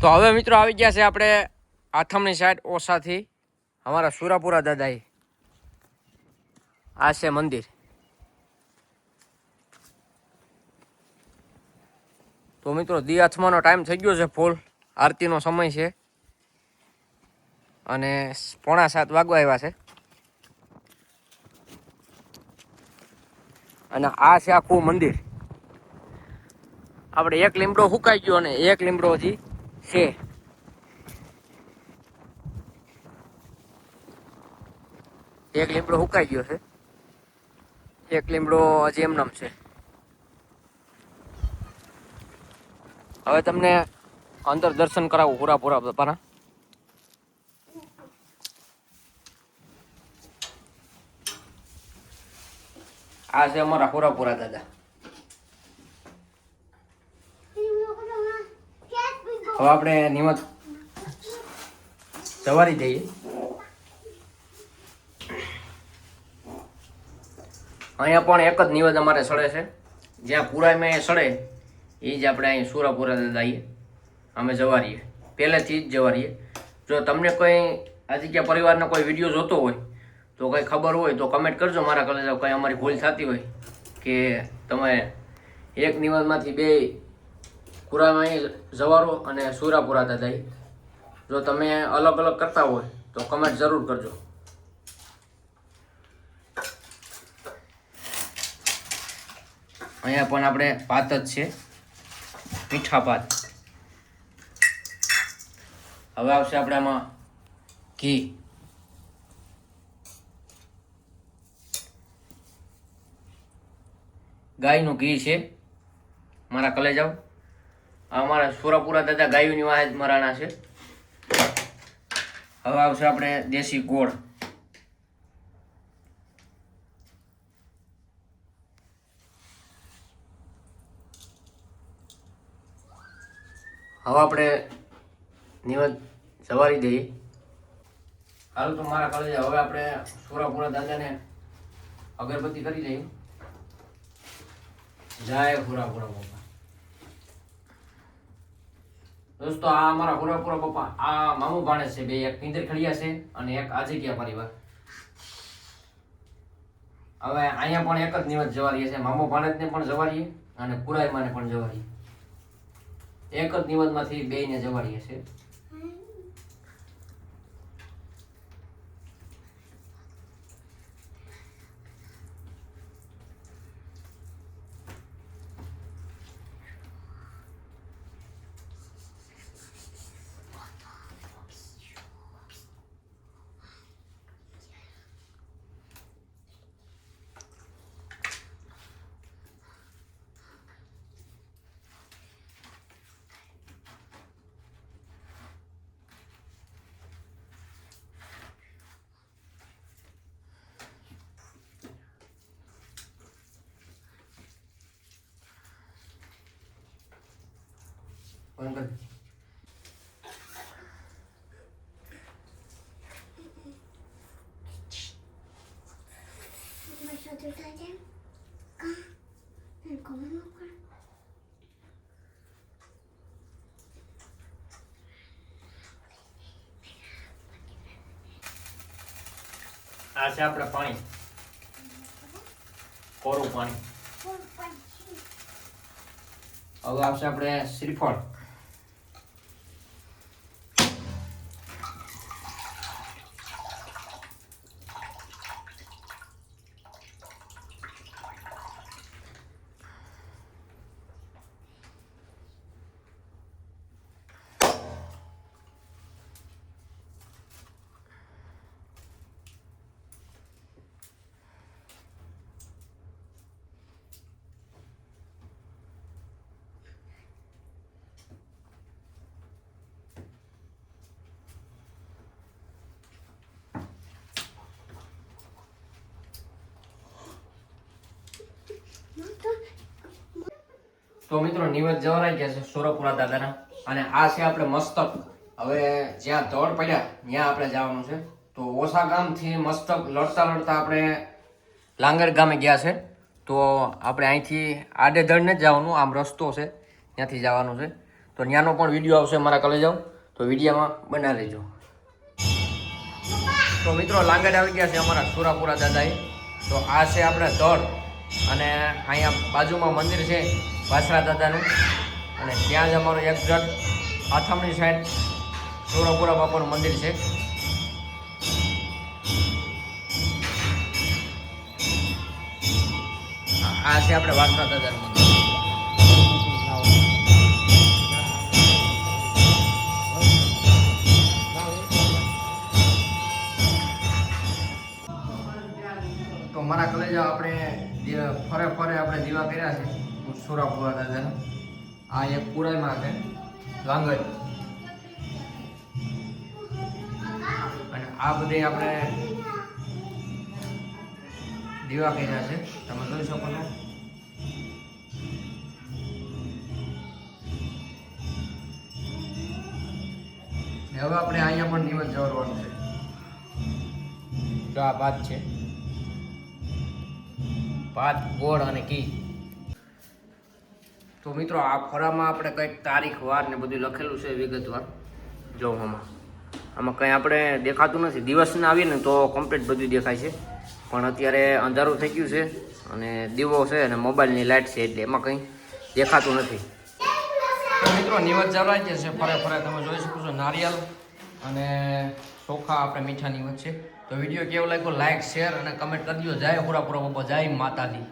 તો હવે મિત્રો આવી ગયા છે આપણે આથમની સાઈડ ઓસાથી અમારા સુરાપુરા દાદાએ. આ છે મંદિર. તો મિત્રો દી આથમાનો ટાઈમ થઈ ગયો છે, ફૂલ આરતીનો સમય છે અને 6:45 વાગવા આવ્યા છે. અને આ છે આખું મંદિર. આપણે એક લીમડો સુકાઈ ગયો અને એક લીમડો હજી છે. એક લીમડો સુકાઈ ગયો છે, એક લીમડો હજી એમનામ છે. હવે તમને અંદર દર્શન કરાવું પૂરા બાપાના. આ છે અમારા પૂરા દાદા. હવે આપણે નિમત સવારી જઈએ. અહીંયા પણ એક જ નિવેદ અમારે સડે છે. જ્યાં પુરામાં સડે એ જ આપણે અહીં સુરાપુરા દાદા અમે જવારીએ, પહેલેથી જ જવારીએ. જો તમને કોઈ આ જગ્યા પરિવારનો કોઈ વિડીયો જોતો હોય તો કંઈ ખબર હોય તો કમેન્ટ કરજો મારા કલેજા. કંઈ અમારી ભૂલ થતી હોય કે તમે એક નિવેદમાંથી બે પુરામાં જવારો અને સુરાપુરા દાદા, જો તમે અલગ અલગ કરતા હોય તો કમેન્ટ જરૂર કરજો. અહીંયા પણ આપણે ભાત જ છે, મીઠા ભાત. હવે આવશે આપણે આમાં ઘી. ગાયનું ઘી છે મારા કલેજાઓ. અમારા સુરાપુરા દાદા ગાયોની વાહે જ મરાણા છે. હવે આવશે આપણે દેશી ગોળ. હવે આપણે નિવેદ સવારી દઈએ. હાલ તો મારા કલેજા હવે આપણે સુરાપુરા દાદાને અગરબત્તી કરી દઈએ. જય સુરાપુરા બાપા. દોસ્તો આ અમારા સુરાપુરા બાપા, આ મામુ ભાણેજ છે બે, એક પિંદર ખડિયા છે અને એક આજકિયા પરિવાર. હવે અહીંયા પણ એક જ નિવેદ જવારીએ છે. મામુ ભાણેજને પણ જવારીએ અને પુરાઈમાને પણ જવારીએ. એક જ નિવેદમાંથી બેયને જવારીએ છે. આ છે આપણે પાણી, કોરું પાણી. હવે આવશે આપણે શ્રીફળ. તો મિત્રો નિવેદ જવરાઈ ગયા છે સુરાપુરા દાદાના. અને આ છે આપણે મસ્તક. હવે જ્યાં ધોળ પડ્યા ત્યાં આપણે જવાનું છે. તો ઓસા ગામથી મસ્તક લડતા લડતા આપણે લાંગર ગામે ગયા છે. તો આપણે અહીંથી આડેધડ ને જ જવાનું, આમ રસ્તો છે ત્યાંથી જવાનું છે. તો ત્યાંનો પણ વિડીયો આવશે મારા કલેજાઓ, તો વિડીયોમાં બના રહેજો. તો મિત્રો લાંગડ આવી ગયા છે અમારા સુરાપુરા દાદાએ. તો આ છે આપણે ધડ, અને અહીંયા બાજુમાં મંદિર છે વાસરા દાદાનું, અને ત્યાં જ અમારું એક્ઝેક્ટ આથમણી સાઈડ સુરાપુરા બાપાનું મંદિર છે. આ છે આપણે વાસરા દાદાનું મંદિર. તો મારા કલેજા આપણે ફરે આપણે દીવા કર્યા છે સુરાપુરા દાદાના. આ એક પુરાઈમાં છે લાંગડ, અને આ બધી આપણે દીવા કર્યા છે, તમે જોઈ શકો છો. હવે આપણે અહીંયા પણ નિવેદ જવરવાનું છે. જો આ ભાત છે, ભાત, ગોળ અને ઘી. તો મિત્રો આ ફરામાં આપણે કંઈક તારીખ, વાર ને બધું લખેલું છે વિગતવાર. જો આમાં કંઈ આપણે દેખાતું નથી. દિવસના આવીએ ને તો કમ્પ્લીટ બધું દેખાય છે, પણ અત્યારે અંધારું થઈ ગયું છે અને દીવો છે અને મોબાઈલની લાઇટ છે, એટલે એમાં કંઈ દેખાતું નથી. તો મિત્રો નિવેદ જવરાઈ છે ફરે તમે જોઈ શકો છો. નારિયેલ અને ચોખા આપણે મીઠા નિવેદ છે. તો વિડીયો કેવો લાગ્યો લાઈક, શેર અને કમેન્ટ કરજો. જય સુરાપુરા બાપા, જય માતાજી.